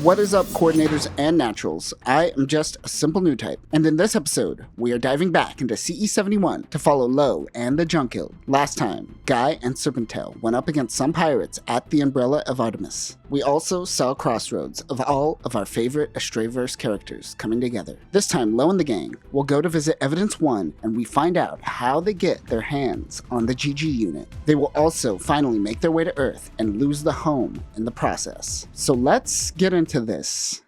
What is up, coordinators and naturals? I am just a simple new type, and in this episode, we are diving back into CE71 to follow Lowe and the Junk Guild. Last time, Guy and Serpentail went up against some pirates at the Umbrella of Artemis. We also saw crossroads of all of our favorite Astrayverse characters coming together. This time, Lowe and the gang will go to visit Evidence 1, and we find out how they get their hands on the GG unit. They will also finally make their way to Earth and lose the home in the process. So let's get into this.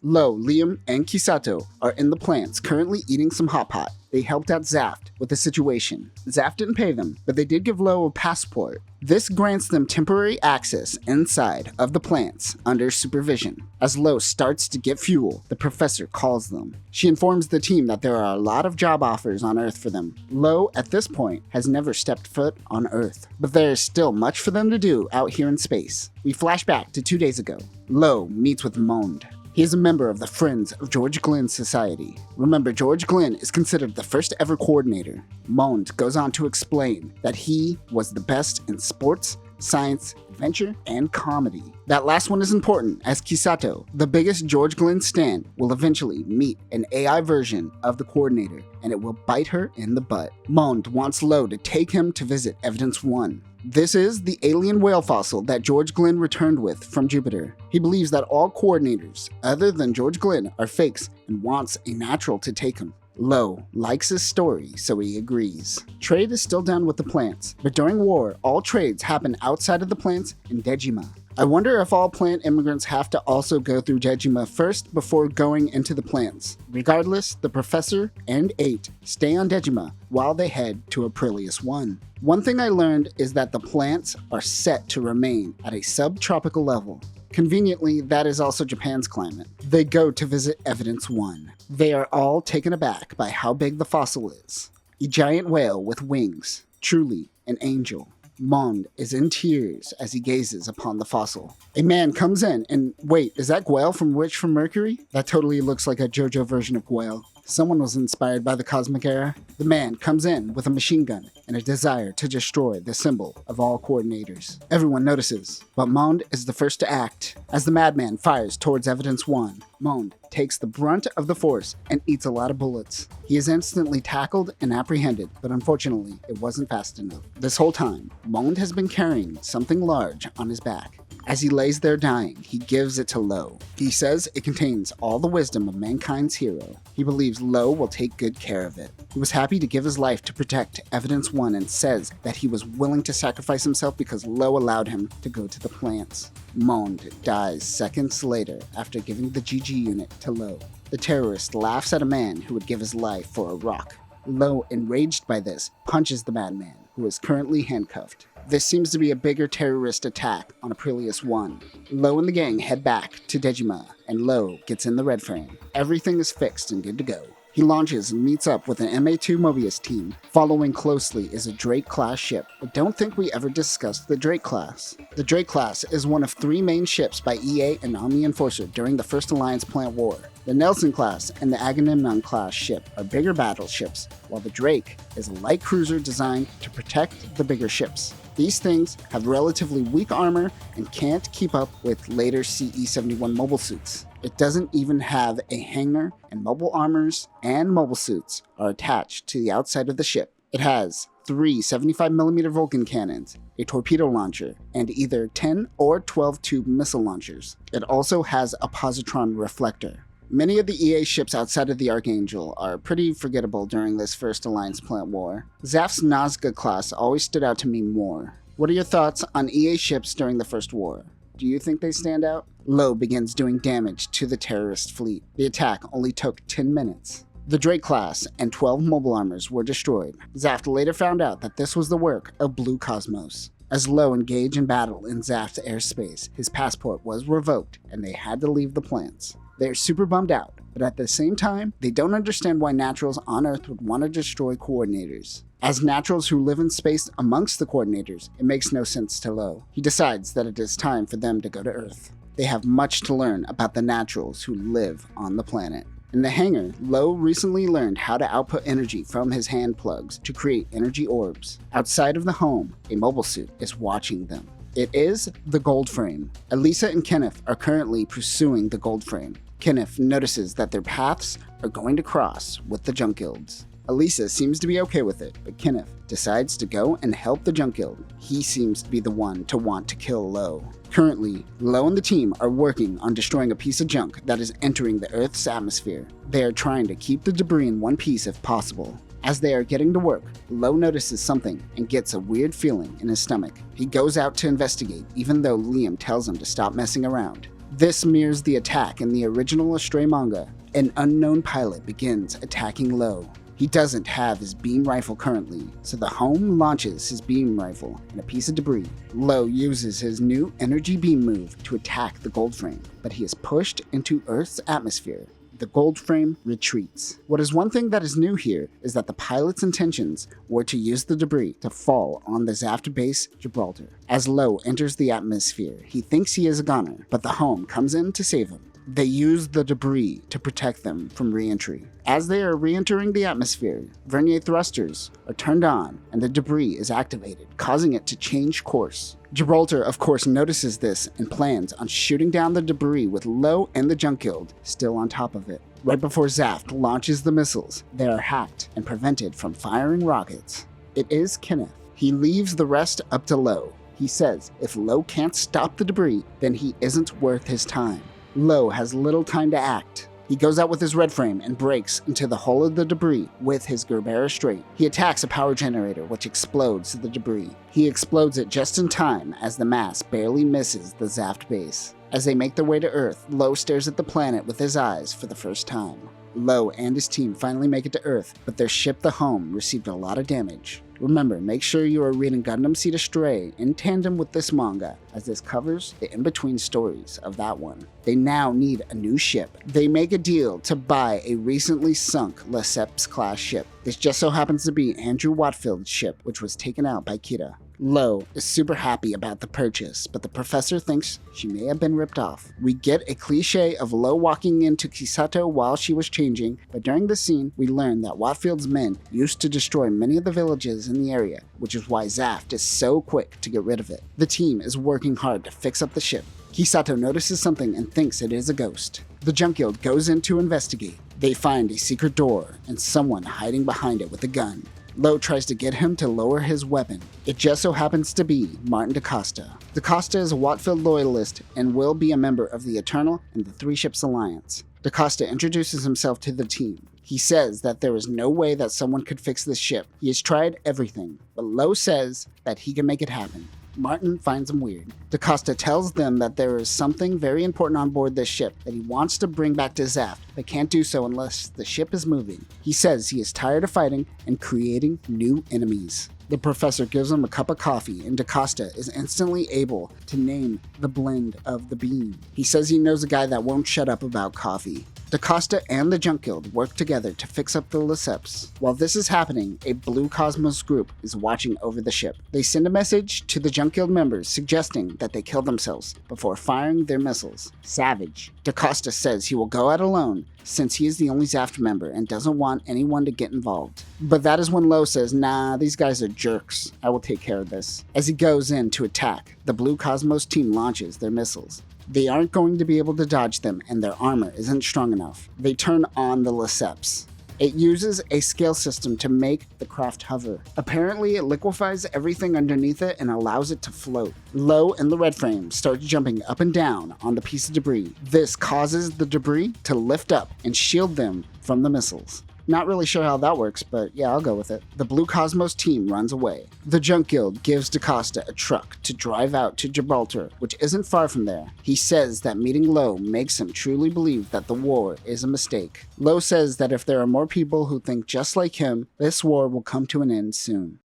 Lowe, Liam, and Kisato are in the plants currently eating some hot pot. They helped out Zaft with the situation. Zaft didn't pay them, but they did give Lowe a passport. This grants them temporary access inside of the plants under supervision. As Lowe starts to get fuel, the professor calls them. She informs the team that there are a lot of job offers on Earth for them. Lowe, at this point, has never stepped foot on Earth, but there is still much for them to do out here in space. We flash back to 2 days ago. Lowe meets with Mond. He is a member of the Friends of George Glenn Society. Remember, George Glenn is considered the first ever coordinator. Mond goes on to explain that he was the best in sports, science, adventure, and comedy. That last one is important, as Kisato, the biggest George Glenn stan, will eventually meet an AI version of the coordinator, and it will bite her in the butt. Mond wants Lowe to take him to visit Evidence 1. This is the alien whale fossil that George Glenn returned with from Jupiter. He believes that all coordinators, other than George Glenn, are fakes and wants a natural to take him. Lowe likes his story, so he agrees. Trade is still down with the plants, but during war, all trades happen outside of the plants in Dejima. I wonder if all plant immigrants have to also go through Dejima first before going into the plants. Regardless, the professor and 8 stay on Dejima while they head to Aprilius 1. One thing I learned is that the plants are set to remain at a subtropical level. Conveniently, that is also Japan's climate. They go to visit Evidence 1. They are all taken aback by how big the fossil is. A giant whale with wings, truly an angel. Mond is in tears as he gazes upon the fossil. A man comes in and, wait, is that Gwael from Witch from Mercury? That totally looks like a JoJo version of Gwael. Someone was inspired by the Cosmic Era. The man comes in with a machine gun and a desire to destroy the symbol of all coordinators. Everyone notices, but Mond is the first to act. As the madman fires towards Evidence 1, Mond takes the brunt of the force and eats a lot of bullets. He is instantly tackled and apprehended, but unfortunately, it wasn't fast enough. This whole time, Mond has been carrying something large on his back. As he lays there dying, he gives it to Lowe. He says it contains all the wisdom of mankind's hero. He believes Lowe will take good care of it. He was happy to give his life to protect Evidence 1 and says that he was willing to sacrifice himself because Lowe allowed him to go to the plants. Mond dies seconds later after giving the GG unit to Lowe. The terrorist laughs at a man who would give his life for a rock. Lowe, enraged by this, punches the madman, who is currently handcuffed. This seems to be a bigger terrorist attack on Aprilius 1. Lowe and the gang head back to Dejima, and Lowe gets in the red frame. Everything is fixed and good to go. He launches and meets up with an MA2 Mobius team. Following closely is a Drake-class ship. I don't think we ever discussed the Drake-class. The Drake-class is one of 3 main ships by EA and Omni Enforcer during the First Alliance Plant War. The Nelson-class and the Agamemnon-class ship are bigger battleships, while the Drake is a light cruiser designed to protect the bigger ships. These things have relatively weak armor and can't keep up with later CE71 mobile suits. It doesn't even have a hangar, and mobile armors and mobile suits are attached to the outside of the ship. It has 3 75mm Vulcan cannons, a torpedo launcher, and either 10 or 12 tube missile launchers. It also has a positron reflector. Many of the EA ships outside of the Archangel are pretty forgettable during this First Alliance Plant War. Zaft's Nazca class always stood out to me more. What are your thoughts on EA ships during the First War? Do you think they stand out? Lowe begins doing damage to the terrorist fleet. The attack only took 10 minutes. The Drake class and 12 mobile armors were destroyed. Zaft later found out that this was the work of Blue Cosmos. As Lowe engaged in battle in Zaft's airspace, his passport was revoked and they had to leave the plants. They're super bummed out, but at the same time, they don't understand why naturals on Earth would want to destroy coordinators. As naturals who live in space amongst the coordinators, it makes no sense to Lowe. He decides that it is time for them to go to Earth. They have much to learn about the naturals who live on the planet. In the hangar, Lowe recently learned how to output energy from his hand plugs to create energy orbs. Outside of the home, a mobile suit is watching them. It is the gold frame. Elisa and Kenneth are currently pursuing the gold frame. Kenneth notices that their paths are going to cross with the junk guilds. Elisa seems to be okay with it, but Kenneth decides to go and help the junk guild. He seems to be the one to want to kill Lowe. Currently, Lowe and the team are working on destroying a piece of junk that is entering the Earth's atmosphere. They are trying to keep the debris in one piece if possible. As they are getting to work, Lowe notices something and gets a weird feeling in his stomach. He goes out to investigate, even though Liam tells him to stop messing around. This mirrors the attack in the original Astray manga. An unknown pilot begins attacking Lowe. He doesn't have his beam rifle currently, so the Home launches his beam rifle in a piece of debris. Lowe uses his new energy beam move to attack the gold frame, but he is pushed into Earth's atmosphere. The gold frame retreats. What is one thing that is new here is that the pilot's intentions were to use the debris to fall on the Zaft base Gibraltar. As Lowe enters the atmosphere, he thinks he is a goner, but the Home comes in to save him. They use the debris to protect them from re-entry. As they are re-entering the atmosphere, vernier thrusters are turned on and the debris is activated, causing it to change course. Gibraltar, of course, notices this and plans on shooting down the debris with Lowe and the junk guild still on top of it. Right before Zaft launches the missiles, they are hacked and prevented from firing rockets. It is Kenneth. He leaves the rest up to Lowe. He says if Lowe can't stop the debris, then he isn't worth his time. Lowe has little time to act. He goes out with his red frame and breaks into the hull of the debris with his Gerbera straight. He attacks a power generator, which explodes the debris. He explodes it just in time as the mass barely misses the Zaft base. As they make their way to Earth, Lowe stares at the planet with his eyes for the first time. Lowe and his team finally make it to Earth, but their ship, the Home, received a lot of damage. Remember, make sure you are reading Gundam Seed Astray in tandem with this manga, as this covers the in-between stories of that one. They now need a new ship. They make a deal to buy a recently sunk Lesseps-class ship. This just so happens to be Andrew Watfield's ship, which was taken out by Kira. Lowe is super happy about the purchase, but the professor thinks she may have been ripped off. We get a cliche of Lowe walking into Kisato while she was changing, but during the scene, we learn that Watfield's men used to destroy many of the villages in the area, which is why Zaft is so quick to get rid of it. The team is working hard to fix up the ship. Kisato notices something and thinks it is a ghost. The junk guild goes in to investigate. They find a secret door and someone hiding behind it with a gun. Lowe tries to get him to lower his weapon. It just so happens to be Martin DaCosta. DaCosta is a Watfield loyalist and will be a member of the Eternal and the Three Ships Alliance. DaCosta introduces himself to the team. He says that there is no way that someone could fix this ship. He has tried everything, but Lowe says that he can make it happen. Martin finds him weird. DaCosta tells them that there is something very important on board this ship that he wants to bring back to Zaft, but can't do so unless the ship is moving. He says he is tired of fighting and creating new enemies. The professor gives him a cup of coffee, and DaCosta is instantly able to name the blend of the bean. He says he knows a guy that won't shut up about coffee. DaCosta and the Junk Guild work together to fix up the Lesseps. While this is happening, a Blue Cosmos group is watching over the ship. They send a message to the Junk Guild members suggesting that they kill themselves before firing their missiles. Savage. DaCosta says he will go out alone since he is the only Zaft member and doesn't want anyone to get involved. But that is when Lowe says, nah, these guys are jerks. I will take care of this. As he goes in to attack, the Blue Cosmos team launches their missiles. They aren't going to be able to dodge them and their armor isn't strong enough. They turn on the Lesseps. It uses a scale system to make the craft hover. Apparently, it liquefies everything underneath it and allows it to float. Lowe and the Red Frame start jumping up and down on the piece of debris. This causes the debris to lift up and shield them from the missiles. Not really sure how that works, but yeah, I'll go with it. The Blue Cosmos team runs away. The Junk Guild gives DaCosta a truck to drive out to Gibraltar, which isn't far from there. He says that meeting Lowe makes him truly believe that the war is a mistake. Lowe says that if there are more people who think just like him, this war will come to an end soon.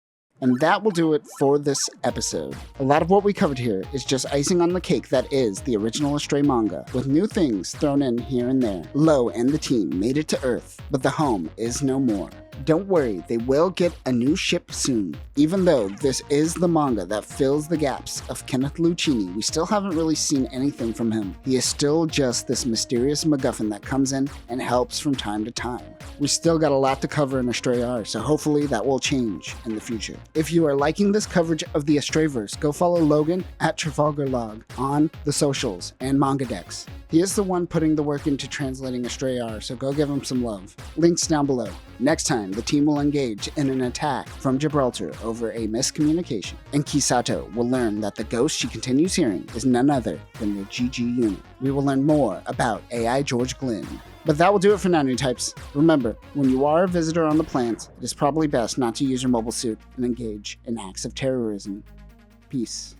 And that will do it for this episode. A lot of what we covered here is just icing on the cake that is the original Astray manga, with new things thrown in here and there. Lowe and the team made it to Earth, but the Home is no more. Don't worry, they will get a new ship soon. Even though this is the manga that fills the gaps of Kenneth Lucchini, we still haven't really seen anything from him. He is still just this mysterious MacGuffin that comes in and helps from time to time. We still got a lot to cover in Astray R, so hopefully that will change in the future. If you are liking this coverage of the Astrayverse, go follow Logan at TrafalgarLog on the socials and Manga Decks. He is the one putting the work into translating Astray R, so go give him some love. Links down below. Next time, the team will engage in an attack from Gibraltar over a miscommunication, and Kisato will learn that the ghost she continues hearing is none other than the GG unit. We will learn more about AI George Glynn. But that will do it for now, new types. Remember, when you are a visitor on the planet, it is probably best not to use your mobile suit and engage in acts of terrorism. Peace.